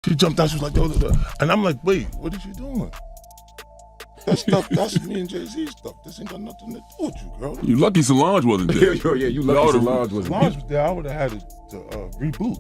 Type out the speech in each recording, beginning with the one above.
She jumped out. She was like, and I'm like, wait, what is you doing? That stuff, that's me and JayZ stuff. This ain't got nothing to do with you, girl. You lucky Solange wasn't there. Yeah, you lucky Solange wasn't there. Solange was there, I would have had it to reboot.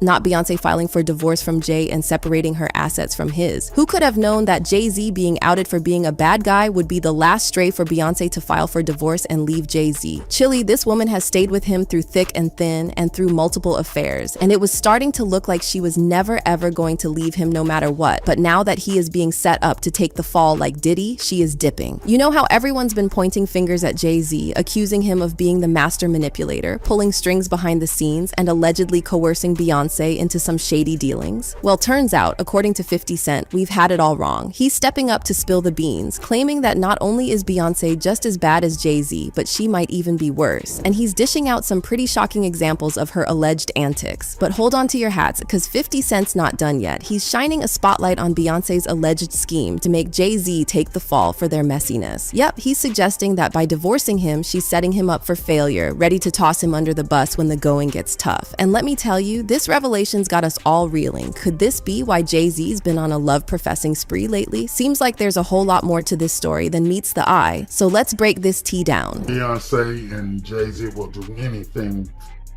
Not Beyonce filing for divorce from Jay and separating her assets from his. Who could have known that JayZ being outed for being a bad guy would be the last stray for Beyonce to file for divorce and leave JayZ? Chilly, this woman has stayed with him through thick and thin and through multiple affairs, and it was starting to look like she was never ever going to leave him no matter what. But now that he is being set up to take the fall like Diddy, she is dipping. You know how everyone's been pointing fingers at JayZ, accusing him of being the master manipulator, pulling strings behind the scenes, and allegedly coercing Beyonce into some shady dealings? Well, turns out, according to 50 Cent, we've had it all wrong. He's stepping up to spill the beans, claiming that not only is Beyonce just as bad as JayZ, but she might even be worse. And he's dishing out some pretty shocking examples of her alleged antics. But hold on to your hats, because 50 Cent's not done yet. He's shining a spotlight on Beyonce's alleged scheme to make JayZ take the fall for their messiness. Yep, he's suggesting that by divorcing him, she's setting him up for failure, ready to toss him under the bus when the going gets tough. And let me tell you, this revelation's got us all reeling. Could this be why JayZ's been on a love-professing spree lately? Seems like there's a whole lot more to this story than meets the eye, so let's break this tea down. Beyonce and JayZ will do anything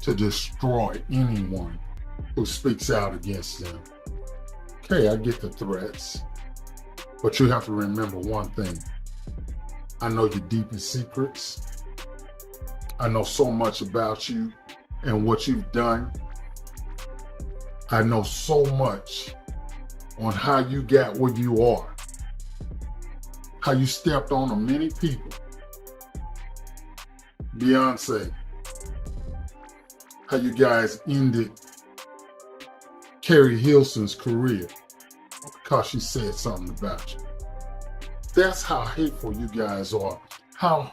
to destroy anyone who speaks out against them. Okay, I get the threats, but you have to remember one thing. I know your deepest secrets. I know so much about you and what you've done. I know so much on how you got where you are, how you stepped on many people. Beyonce, how you guys ended Carrie Hilson's career because she said something about you. That's how hateful you guys are, how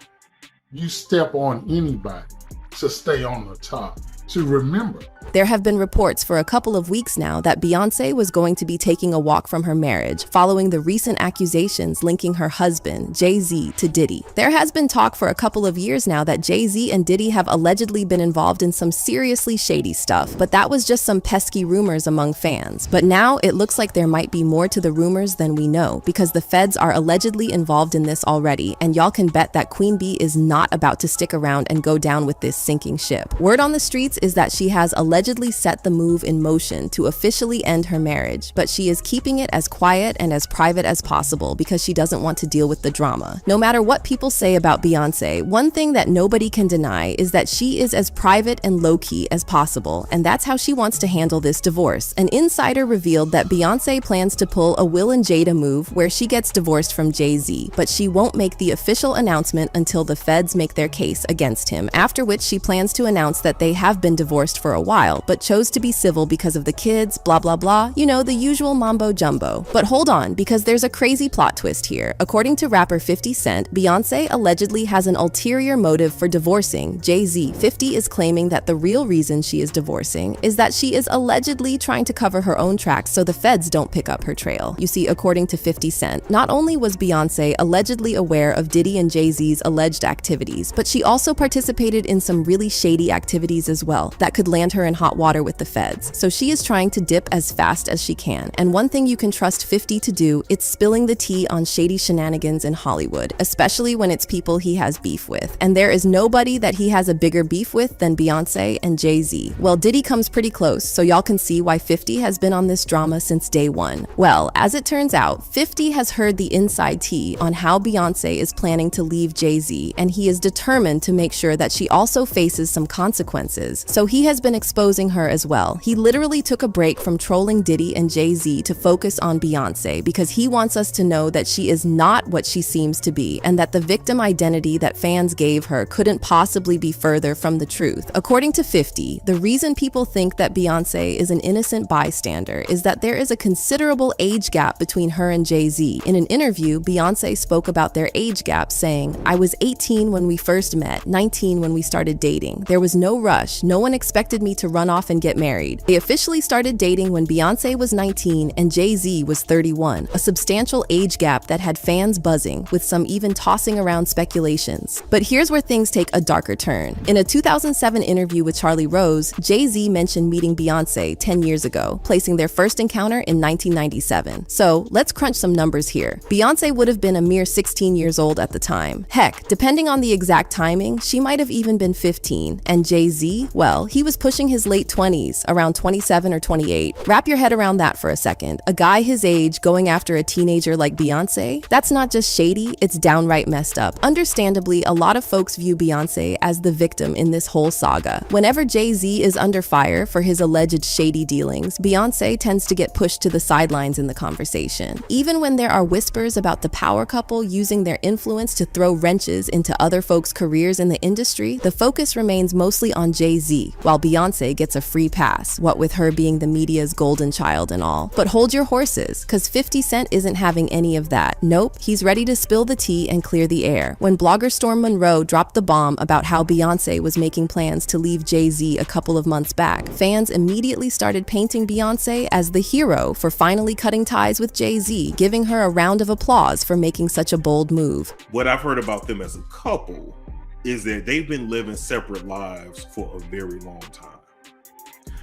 you step on anybody to stay on the top. To remember. There have been reports for a couple of weeks now that Beyonce was going to be taking a walk from her marriage following the recent accusations linking her husband, JayZ, to Diddy. There has been talk for a couple of years now that JayZ and Diddy have allegedly been involved in some seriously shady stuff, but that was just some pesky rumors among fans. But now it looks like there might be more to the rumors than we know, because the feds are allegedly involved in this already, and y'all can bet that Queen Bee is not about to stick around and go down with this sinking ship. Word on the streets is that she has allegedly set the move in motion to officially end her marriage, but she is keeping it as quiet and as private as possible because she doesn't want to deal with the drama. No matter what people say about Beyonce, one thing that nobody can deny is that she is as private and low-key as possible, and that's how she wants to handle this divorce. An insider revealed that Beyonce plans to pull a Will and Jada move where she gets divorced from JayZ, but she won't make the official announcement until the feds make their case against him, after which she plans to announce that they have been divorced for a while, but chose to be civil because of the kids, blah blah blah, you know, the usual mambo jumbo. But hold on, because there's a crazy plot twist here. According to rapper 50 Cent, Beyonce allegedly has an ulterior motive for divorcing JayZ. 50 is claiming that the real reason she is divorcing is that she is allegedly trying to cover her own tracks so the feds don't pick up her trail. You see, according to 50 Cent, not only was Beyonce allegedly aware of Diddy and JayZ's alleged activities, but she also participated in some really shady activities as well that could land her in hot water with the feds. So she is trying to dip as fast as she can. And one thing you can trust 50 to do, it's spilling the tea on shady shenanigans in Hollywood, especially when it's people he has beef with. And there is nobody that he has a bigger beef with than Beyonce and JayZ. Well, Diddy comes pretty close, so y'all can see why 50 has been on this drama since day one. Well, as it turns out, 50 has heard the inside tea on how Beyonce is planning to leave JayZ, and he is determined to make sure that she also faces some consequences. So he has been exposing her as well. He literally took a break from trolling Diddy and JayZ to focus on Beyonce because he wants us to know that she is not what she seems to be, and that the victim identity that fans gave her couldn't possibly be further from the truth. According to 50, the reason people think that Beyonce is an innocent bystander is that there is a considerable age gap between her and JayZ. In an interview, Beyonce spoke about their age gap, saying, "I was 18 when we first met, 19 when we started dating. There was no rush. No one expected me to run off and get married. They officially started dating when Beyonce was 19 and JayZ was 31, a substantial age gap that had fans buzzing, with some even tossing around speculations. But here's where things take a darker turn. In a 2007 interview with Charlie Rose, JayZ mentioned meeting Beyonce 10 years ago, placing their first encounter in 1997. So let's crunch some numbers here. Beyonce would have been a mere 16 years old at the time. Heck, depending on the exact timing, she might have even been 15. And JayZ, well, he was pushing his late 20s, around 27 or 28. Wrap your head around that for a second. A guy his age going after a teenager like Beyonce? That's not just shady, it's downright messed up. Understandably, a lot of folks view Beyonce as the victim in this whole saga. Whenever JayZ is under fire for his alleged shady dealings, Beyonce tends to get pushed to the sidelines in the conversation. Even when there are whispers about the power couple using their influence to throw wrenches into other folks' careers in the industry, the focus remains mostly on JayZ, while Beyonce gets a free pass, what with her being the media's golden child and all. But hold your horses, cause 50 Cent isn't having any of that. Nope, he's ready to spill the tea and clear the air. When blogger Storm Monroe dropped the bomb about how Beyonce was making plans to leave JayZ a couple of months back, fans immediately started painting Beyonce as the hero for finally cutting ties with JayZ, giving her a round of applause for making such a bold move. What I've heard about them as a couple is that they've been living separate lives for a very long time.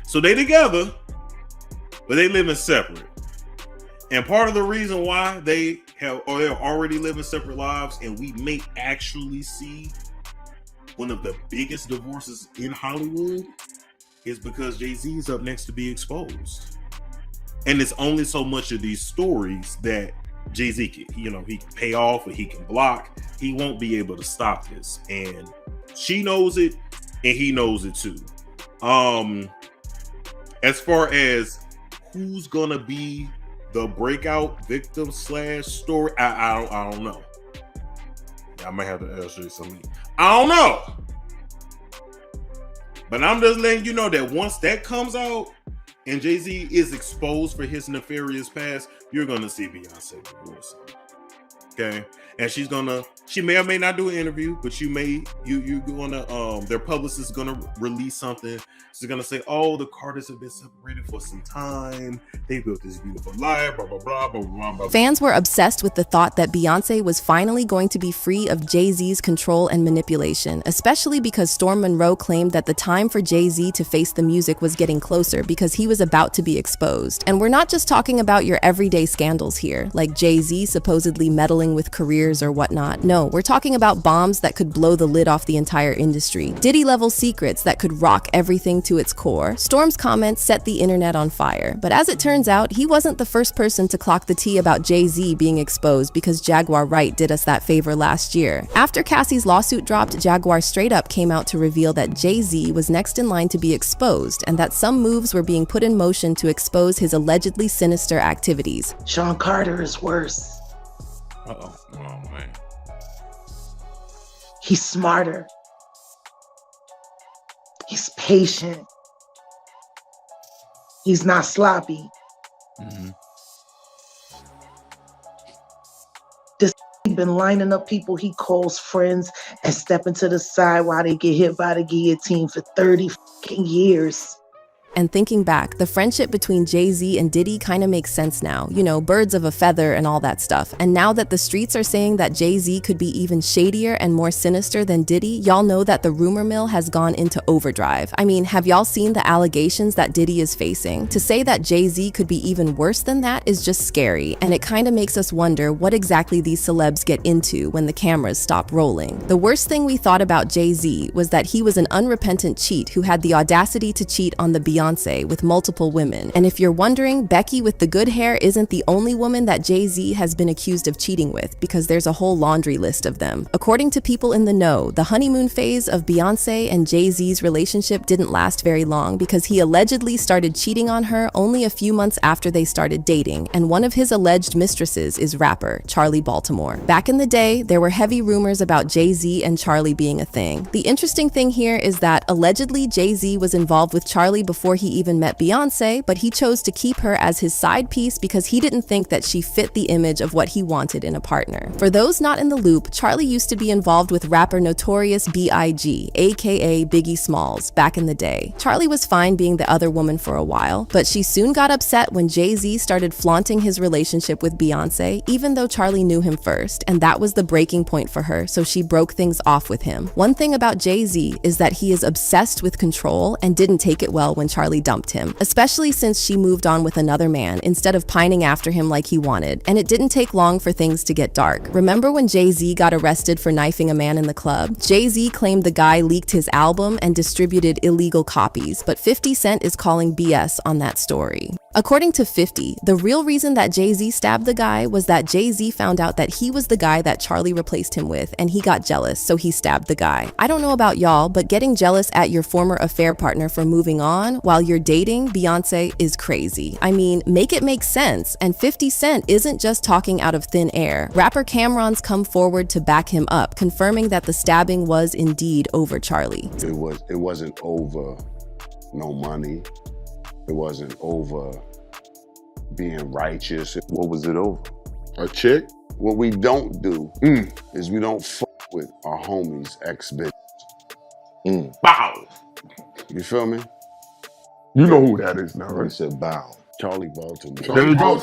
So they together, but they living separate. And part of the reason why they're already living separate lives, and we may actually see one of the biggest divorces in Hollywood, is because JayZ is up next to be exposed. And it's only so much of these stories that JayZ can, he can pay off or he can block. He won't be able to stop this. And she knows it and he knows it too. As far as who's gonna be the breakout victim / story, I don't know. I might have to ask you something. I don't know. But I'm just letting you know that once that comes out and JayZ is exposed for his nefarious past, you're gonna see Beyonce divorce him. Okay, and she may or may not do an interview, but their publicist is gonna release something. She's gonna say, "Oh, the Carters have been separated for some time. They built this beautiful life." Blah blah blah blah blah blah. Fans were obsessed with the thought that Beyonce was finally going to be free of JayZ's control and manipulation, especially because Storm Monroe claimed that the time for JayZ to face the music was getting closer because he was about to be exposed. And we're not just talking about your everyday scandals here, like JayZ supposedly meddling with careers or whatnot. No, we're talking about bombs that could blow the lid off the entire industry. Diddy-level secrets that could rock everything to its core. Storm's comments set the internet on fire. But as it turns out, he wasn't the first person to clock the tea about JayZ being exposed because Jaguar Wright did us that favor last year. After Cassie's lawsuit dropped, Jaguar straight up came out to reveal that JayZ was next in line to be exposed and that some moves were being put in motion to expose his allegedly sinister activities. Sean Carter is worse. Uh-oh. Oh, man. He's smarter. He's patient. He's not sloppy. Mm-hmm. This been lining up people he calls friends and stepping to the side while they get hit by the guillotine for 30 fucking years. And thinking back, the friendship between JayZ and Diddy kind of makes sense now. Birds of a feather and all that stuff. And now that the streets are saying that JayZ could be even shadier and more sinister than Diddy, y'all know that the rumor mill has gone into overdrive. I mean, have y'all seen the allegations that Diddy is facing? To say that JayZ could be even worse than that is just scary. And it kind of makes us wonder what exactly these celebs get into when the cameras stop rolling. The worst thing we thought about JayZ was that he was an unrepentant cheat who had the audacity to cheat on the Beyonce with multiple women. And if you're wondering, Becky with the good hair isn't the only woman that JayZ has been accused of cheating with, because there's a whole laundry list of them. According to people in the know, the honeymoon phase of Beyonce and JayZ's relationship didn't last very long because he allegedly started cheating on her only a few months after they started dating, and one of his alleged mistresses is rapper Charlie Baltimore. Back in the day, there were heavy rumors about JayZ and Charlie being a thing. The interesting thing here is that allegedly JayZ was involved with Charlie before before he even met Beyonce, but he chose to keep her as his side piece because he didn't think that she fit the image of what he wanted in a partner. For those not in the loop, Charlie used to be involved with rapper Notorious B.I.G., aka Biggie Smalls, back in the day. Charlie was fine being the other woman for a while, but she soon got upset when JayZ started flaunting his relationship with Beyonce, even though Charlie knew him first, and that was the breaking point for her, so she broke things off with him. One thing about JayZ is that he is obsessed with control and didn't take it well when Charlie dumped him, especially since she moved on with another man instead of pining after him like he wanted, and it didn't take long for things to get dark. Remember when JayZ got arrested for knifing a man in the club? JayZ claimed the guy leaked his album and distributed illegal copies, but 50 Cent is calling BS on that story. According to 50, the real reason that JayZ stabbed the guy was that JayZ found out that he was the guy that Charlie replaced him with, and he got jealous, so he stabbed the guy. I don't know about y'all, but getting jealous at your former affair partner for moving on while you're dating Beyonce is crazy. I mean, make it make sense, and 50 Cent isn't just talking out of thin air. Rapper Cam'ron's come forward to back him up, confirming that the stabbing was indeed over Charlie. It wasn't over no money. It wasn't over being righteous. What was it over? A chick? What we don't do is we don't fuck with our homies' ex-bitches. Bow. You feel me? You know who that is now, He right? said bow. Charlie Baltimore. There you go.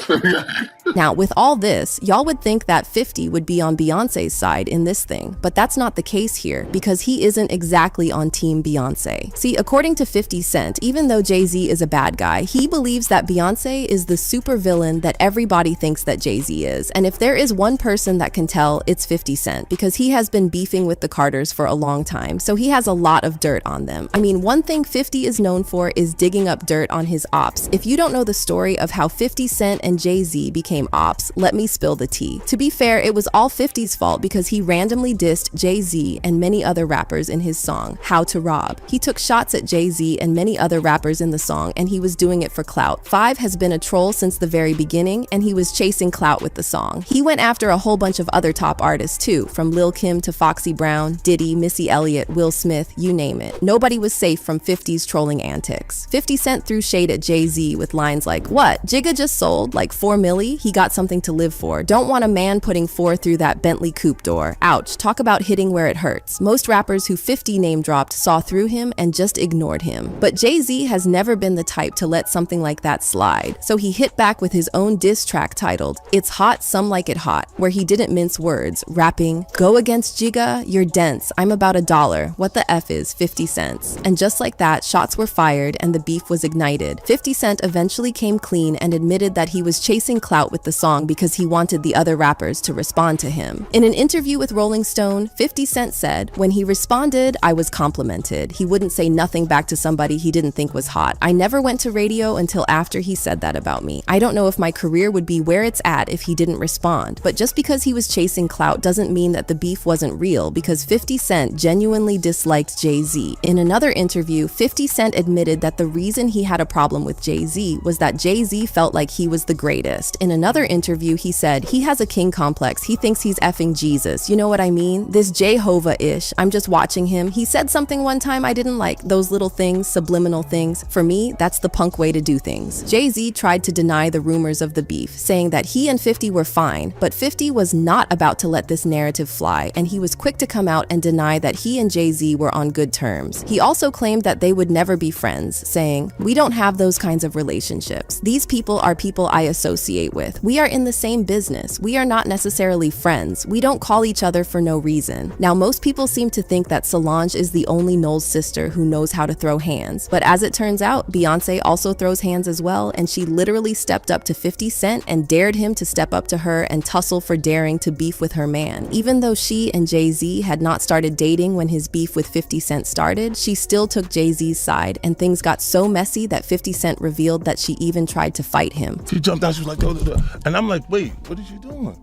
Now, with all this, y'all would think that 50 would be on Beyonce's side in this thing, but that's not the case here because he isn't exactly on Team Beyonce. See, according to 50 Cent, even though JayZ is a bad guy, he believes that Beyonce is the super villain that everybody thinks that JayZ is, and if there is one person that can tell, it's 50 Cent, because he has been beefing with the Carters for a long time, so he has a lot of dirt on them. I mean, one thing 50 is known for is digging up dirt on his ops. If you don't know the story of how 50 Cent and JayZ became ops, let me spill the tea. To be fair, it was all 50's fault because he randomly dissed JayZ and many other rappers in his song, How to Rob. He took shots at JayZ and many other rappers in the song, and he was doing it for clout. 5 has been a troll since the very beginning, and he was chasing clout with the song. He went after a whole bunch of other top artists too, from Lil Kim to Foxy Brown, Diddy, Missy Elliott, Will Smith, you name it. Nobody was safe from 50's trolling antics. 50 Cent threw shade at JayZ with lines like, "What? Jigga just sold like 4 milli? He got something to live for. Don't want a man putting 4 through that Bentley coupe door. Ouch, talk about hitting where it hurts." Most rappers who 50 name dropped saw through him and just ignored him. But JayZ has never been the type to let something like that slide. So he hit back with his own diss track titled, It's Hot, Some Like It Hot, where he didn't mince words, rapping, "Go against Jigga, you're dense, I'm about $1. What the F is 50 cents?" And just like that, shots were fired and the beef was ignited. 50 Cent eventually came clean and admitted that he was chasing clout with the song because he wanted the other rappers to respond to him. In an interview with Rolling Stone, 50 Cent said, "When he responded, I was complimented. He wouldn't say nothing back to somebody he didn't think was hot. I never went to radio until after he said that about me. I don't know if my career would be where it's at if he didn't respond." But just because he was chasing clout doesn't mean that the beef wasn't real, because 50 Cent genuinely disliked JayZ. In another interview, 50 Cent admitted that the reason he had a problem with JayZ was that JayZ felt like he was the greatest. In another interview, he said, "He has a king complex. He thinks he's effing Jesus. You know what I mean? This Jehovah-ish. I'm just watching him. He said something one time I didn't like. Those little things, subliminal things. For me, that's the punk way to do things." JayZ tried to deny the rumors of the beef, saying that he and 50 were fine, but 50 was not about to let this narrative fly, and he was quick to come out and deny that he and JayZ were on good terms. He also claimed that they would never be friends, saying, "We don't have those kinds of relationships. These people are people I associate with. We are in the same business. We are not necessarily friends. We don't call each other for no reason." Now, most people seem to think that Solange is the only Knowles sister who knows how to throw hands, but as it turns out, Beyonce also throws hands as well, and she literally stepped up to 50 Cent and dared him to step up to her and tussle for daring to beef with her man. Even though she and JayZ had not started dating when his beef with 50 Cent started, she still took JayZ's side, and things got so messy that 50 Cent revealed that she even tried to fight him. She jumped out, she was like, "Oh," and I'm like, "Wait, what are you doing?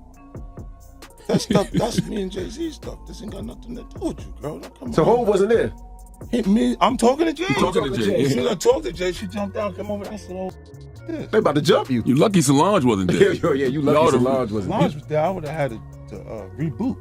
That stuff, that's me and JayZ stuff. This ain't got nothing to do with you, girl. Don't come So on." Hov wasn't there? Hey, me, I'm talking to Jay. You talking to Jay? As soon as I talked to Jay, she jumped down, come over. I said, "Oh, shit." They about to jump you. You lucky Solange wasn't there. Yeah, you lucky Solange wasn't Solange was there. I would have had to reboot.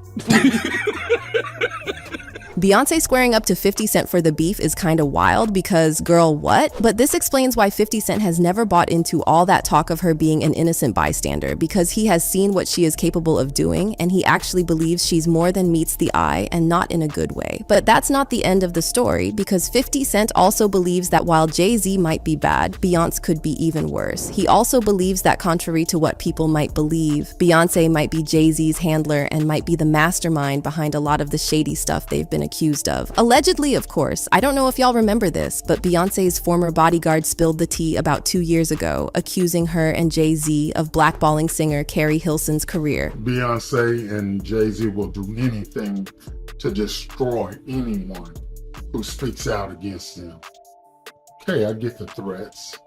Beyonce squaring up to 50 Cent for the beef is kinda wild because, girl, what? But this explains why 50 Cent has never bought into all that talk of her being an innocent bystander, because he has seen what she is capable of doing and he actually believes she's more than meets the eye, and not in a good way. But that's not the end of the story, because 50 Cent also believes that while JayZ might be bad, Beyonce could be even worse. He also believes that contrary to what people might believe, Beyonce might be JayZ's handler and might be the mastermind behind a lot of the shady stuff they've been accused of. Allegedly, of course. I don't know if y'all remember this, but Beyonce's former bodyguard spilled the tea about 2 years ago, accusing her and JayZ of blackballing singer Carrie Hilson's career. Beyonce and JayZ will do anything to destroy anyone who speaks out against them. Okay, I get the threats,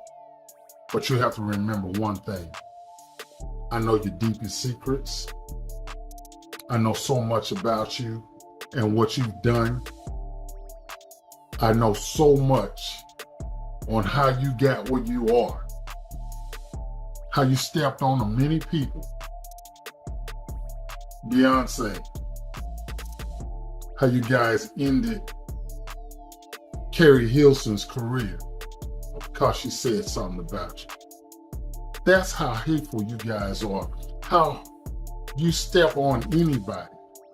but you have to remember one thing. I know your deepest secrets. I know so much about you and what you've done. I know so much on how you got where you are, how you stepped on many people. Beyonce, how you guys ended Carrie Hilson's career because she said something about you. That's how hateful you guys are, how you step on anybody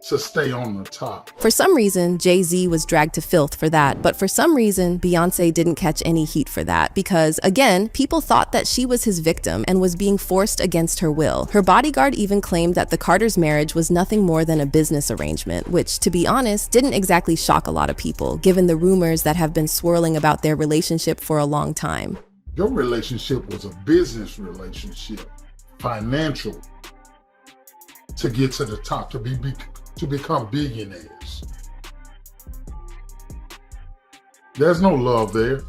to stay on the top. For some reason, JayZ was dragged to filth for that, but for some reason, Beyonce didn't catch any heat for that because, again, people thought that she was his victim and was being forced against her will. Her bodyguard even claimed that the Carters' marriage was nothing more than a business arrangement, which, to be honest, didn't exactly shock a lot of people, given the rumors that have been swirling about their relationship for a long time. Your relationship was a business relationship, financial, to get to the top, to become billionaires. There's no love there.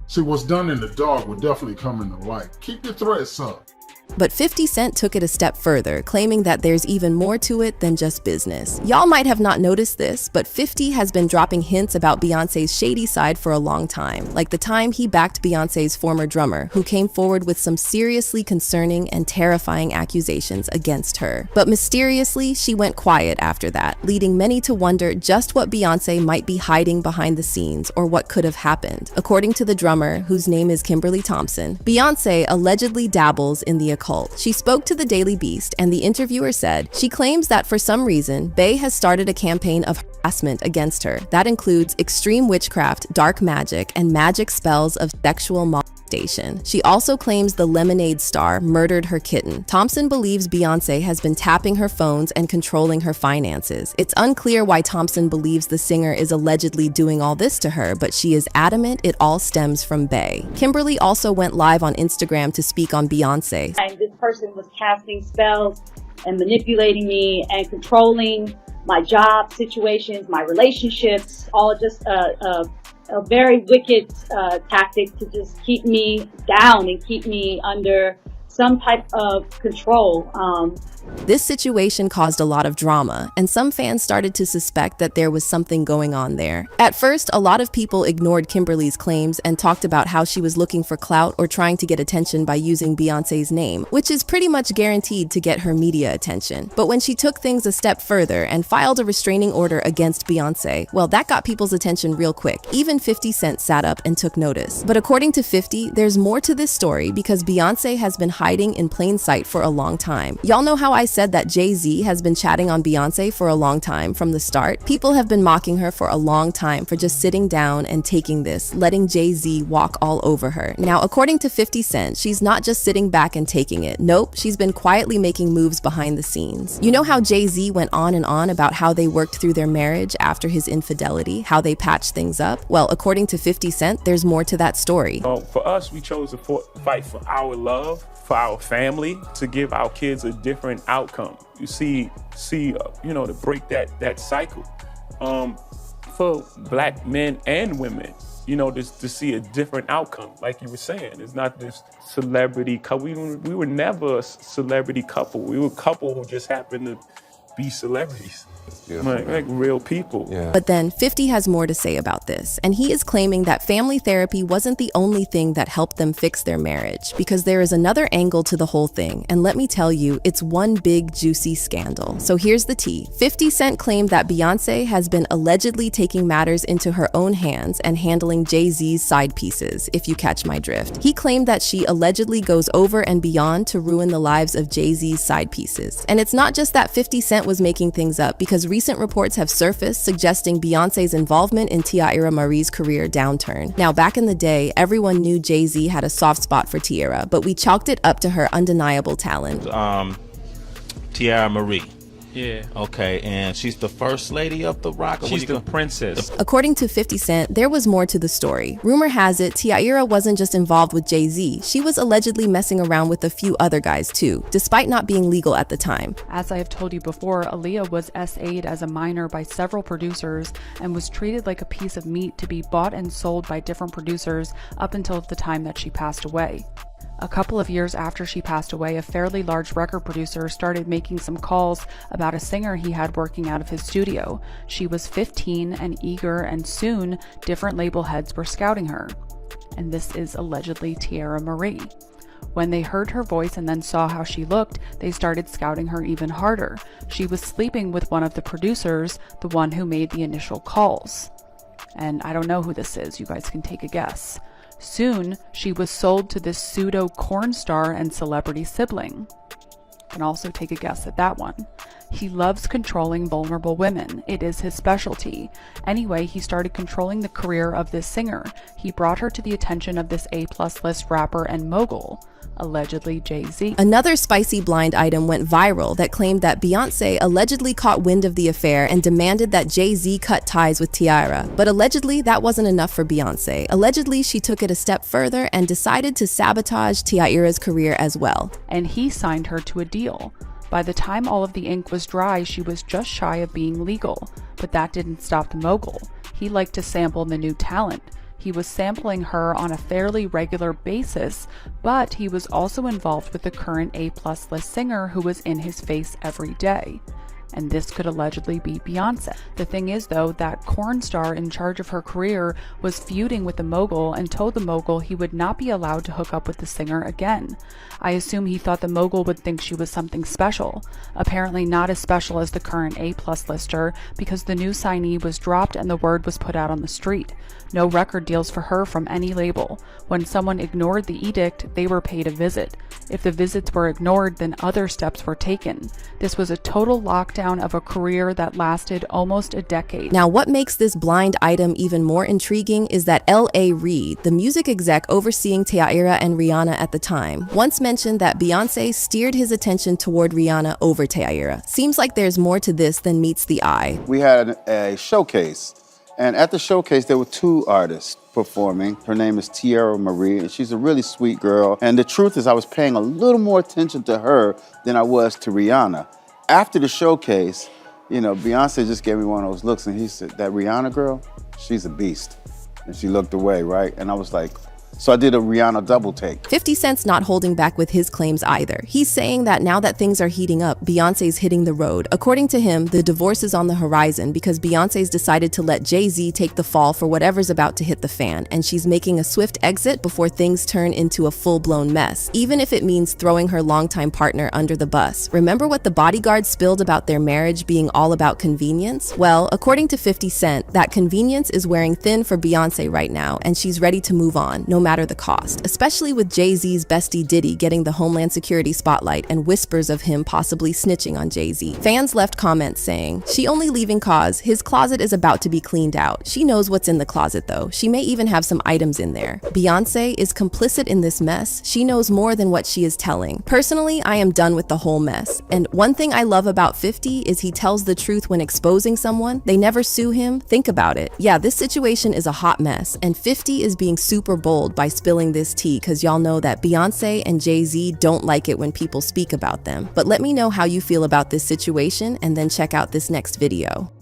See, what's done in the dark will definitely come in the light. Keep your threats up. But 50 Cent took it a step further, claiming that there's even more to it than just business. Y'all might have not noticed this, but 50 has been dropping hints about Beyonce's shady side for a long time, like the time he backed Beyonce's former drummer, who came forward with some seriously concerning and terrifying accusations against her. But mysteriously, she went quiet after that, leading many to wonder just what Beyonce might be hiding behind the scenes or what could have happened. According to the drummer, whose name is Kimberly Thompson, Beyonce allegedly dabbles in the occult. She spoke to the Daily Beast, and the interviewer said she claims that for some reason, Bey has started a campaign of harassment against her. That includes extreme witchcraft, dark magic, and magic spells of sexual molestation. She also claims the Lemonade star murdered her kitten. Thompson believes Beyonce has been tapping her phones and controlling her finances. It's unclear why Thompson believes the singer is allegedly doing all this to her, but she is adamant it all stems from Bey. Kimberly also went live on Instagram to speak on Beyonce. And this person was casting spells and manipulating me and controlling my job situations, my relationships, all just a very wicked tactic to just keep me down and keep me under some type of control. This situation caused a lot of drama, and some fans started to suspect that there was something going on there. At first, a lot of people ignored Kimberly's claims and talked about how she was looking for clout or trying to get attention by using Beyonce's name, which is pretty much guaranteed to get her media attention. But when she took things a step further and filed a restraining order against Beyonce, well, that got people's attention real quick. Even 50 Cent sat up and took notice. But according to 50, there's more to this story because Beyonce has been hiding in plain sight for a long time. Y'all know how I said that JayZ has been chatting on Beyonce for a long time from the start? People have been mocking her for a long time for just sitting down and taking this, letting JayZ walk all over her. Now, according to 50 Cent, she's not just sitting back and taking it. Nope, she's been quietly making moves behind the scenes. You know how JayZ went on and on about how they worked through their marriage after his infidelity, how they patched things up? Well, according to 50 Cent, there's more to that story. For us, we chose to fight for our love, for our family, to give our kids a different outcome. You see, to break that cycle. For black men and women, just to see a different outcome. Like you were saying, it's not this celebrity couple. We were never a celebrity couple. We were a couple who just happened to be celebrities. Beautiful, Like real people. Yeah. But then 50 has more to say about this, and he is claiming that family therapy wasn't the only thing that helped them fix their marriage, because there is another angle to the whole thing, and let me tell you, it's one big juicy scandal. So here's the tea. 50 Cent claimed that Beyonce has been allegedly taking matters into her own hands and handling JayZ's side pieces, if you catch my drift. He claimed that she allegedly goes over and beyond to ruin the lives of JayZ's side pieces. And it's not just that 50 Cent was making things up, because recent reports have surfaced suggesting Beyonce's involvement in Tiara Marie's career downturn. Now, back in the day, everyone knew JayZ had a soft spot for Tiara, but we chalked it up to her undeniable talent. Tiara Marie. Yeah. Okay, and she's the first lady of the rock. She's the princess. According to 50 Cent, there was more to the story. Rumor has it, Tiara wasn't just involved with JayZ, she was allegedly messing around with a few other guys too, despite not being legal at the time. As I have told you before, Aaliyah was SA'd as a minor by several producers and was treated like a piece of meat to be bought and sold by different producers up until the time that she passed away. A couple of years after she passed away, a fairly large record producer started making some calls about a singer he had working out of his studio. She was 15 and eager, and soon different label heads were scouting her. And this is allegedly Tiara Marie. When they heard her voice and then saw how she looked, they started scouting her even harder. She was sleeping with one of the producers, the one who made the initial calls. And I don't know who this is, you guys can take a guess. Soon, she was sold to this pseudo corn star and celebrity sibling. Can also take a guess at that one. He loves controlling vulnerable women. It is his specialty. Anyway, he started controlling the career of this singer. He brought her to the attention of this A+ list rapper and mogul, allegedly JayZ. Another spicy blind item went viral that claimed that Beyonce allegedly caught wind of the affair and demanded that JayZ cut ties with Tiara. But allegedly, that wasn't enough for Beyonce. Allegedly, she took it a step further and decided to sabotage Tiara's career as well. And he signed her to a deal. By the time all of the ink was dry, she was just shy of being legal. But that didn't stop the mogul. He liked to sample the new talent. He was sampling her on a fairly regular basis, but he was also involved with the current A+ list singer who was in his face every day. And this could allegedly be Beyonce. The thing is, though, that corn star in charge of her career was feuding with the mogul and told the mogul he would not be allowed to hook up with the singer again. I assume he thought the mogul would think she was something special. Apparently not as special as the current A+ lister, because the new signee was dropped and the word was put out on the street. No record deals for her from any label. When someone ignored the edict, they were paid a visit. If the visits were ignored, then other steps were taken. This was a total lockdown of a career that lasted almost a decade. Now, what makes this blind item even more intriguing is that L.A. Reid, the music exec overseeing Tiara and Rihanna at the time, once mentioned that Beyonce steered his attention toward Rihanna over Tiara. Seems like there's more to this than meets the eye. We had a showcase, and at the showcase there were two artists performing. Her name is Tiara Marie, and she's a really sweet girl. And the truth is I was paying a little more attention to her than I was to Rihanna. After the showcase, you know, Beyonce just gave me one of those looks, and he said, that Rihanna girl, she's a beast. And she looked away, right? And I was like, so I did a Rihanna double take. 50 Cent's not holding back with his claims either. He's saying that now that things are heating up, Beyonce's hitting the road. According to him, the divorce is on the horizon because Beyonce's decided to let JayZ take the fall for whatever's about to hit the fan, and she's making a swift exit before things turn into a full-blown mess, even if it means throwing her longtime partner under the bus. Remember what the bodyguard spilled about their marriage being all about convenience? Well, according to 50 Cent, that convenience is wearing thin for Beyonce right now, and she's ready to move on, no matter the cost, especially with JayZ's bestie Diddy getting the Homeland Security spotlight and whispers of him possibly snitching on JayZ. Fans left comments saying, "She only leaving cause, his closet is about to be cleaned out. She knows what's in the closet though. She may even have some items in there. Beyonce is complicit in this mess. She knows more than what she is telling. Personally, I am done with the whole mess. And one thing I love about 50 is he tells the truth when exposing someone. They never sue him. Think about it. Yeah, this situation is a hot mess, and 50 is being super bold by spilling this tea because y'all know that Beyonce and JayZ don't like it when people speak about them. But let me know how you feel about this situation and then check out this next video.